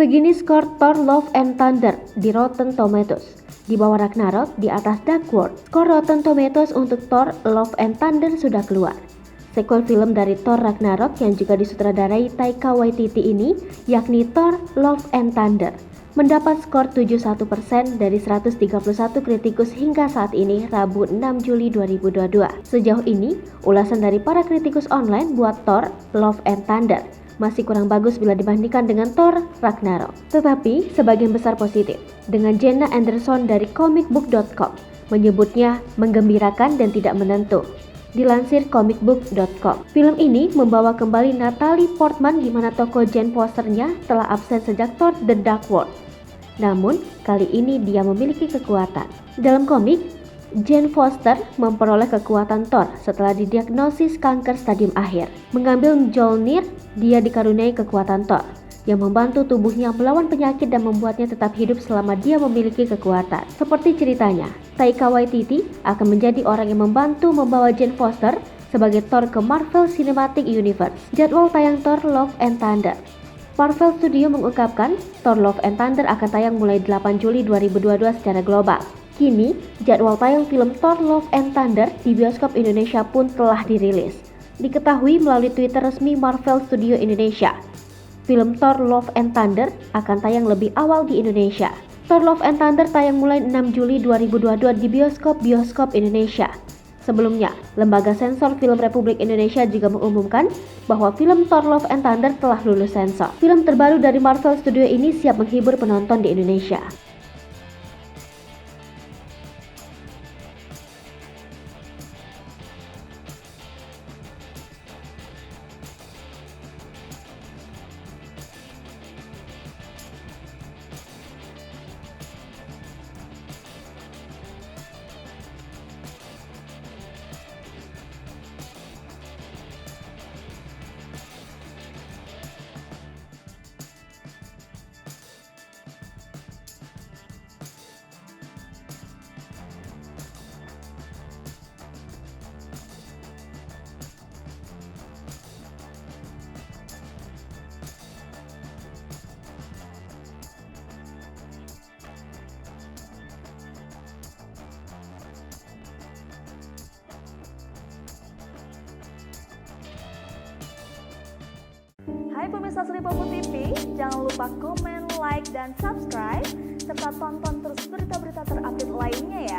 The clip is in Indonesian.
Begini skor Thor Love and Thunder di Rotten Tomatoes. Di bawah Ragnarok, di atas Dark World. Skor Rotten Tomatoes untuk Thor Love and Thunder sudah keluar. Sequel film dari Thor Ragnarok yang juga disutradarai Taika Waititi ini, yakni Thor Love and Thunder, mendapat skor 71% dari 131 kritikus hingga saat ini, Rabu 6 Juli 2022. Sejauh ini, ulasan dari para kritikus online buat Thor Love and Thunder masih kurang bagus bila dibandingkan dengan Thor Ragnarok. Tetapi sebagian besar positif, dengan Jenna Anderson dari comicbook.com menyebutnya menggembirakan dan tidak menentu. Dilansir comicbook.com, film ini membawa kembali Natalie Portman di mana tokoh Jane Foster-nya telah absen sejak Thor The Dark World. Namun, kali ini dia memiliki kekuatan. Dalam komik, Jane Foster memperoleh kekuatan Thor setelah didiagnosis kanker stadium akhir. Mengambil Mjolnir, dia dikaruniai kekuatan Thor yang membantu tubuhnya melawan penyakit dan membuatnya tetap hidup selama dia memiliki kekuatan. Seperti ceritanya, Taika Waititi akan menjadi orang yang membantu membawa Jane Foster sebagai Thor ke Marvel Cinematic Universe. Jadwal tayang Thor Love and Thunder. Marvel Studio mengungkapkan Thor Love and Thunder akan tayang mulai 8 Juli 2022 secara global. Kini, jadwal tayang film Thor Love and Thunder di bioskop Indonesia pun telah dirilis. Diketahui melalui Twitter resmi Marvel Studio Indonesia, film Thor Love and Thunder akan tayang lebih awal di Indonesia. Thor Love and Thunder tayang mulai 6 Juli 2022 di bioskop-bioskop Indonesia. Sebelumnya, Lembaga Sensor Film Republik Indonesia juga mengumumkan bahwa film Thor Love and Thunder telah lulus sensor. Film terbaru dari Marvel Studio ini siap menghibur penonton di Indonesia. Hai pemirsa Sri Popo TV, jangan lupa komen, like, dan subscribe, serta tonton terus berita-berita terupdate lainnya ya.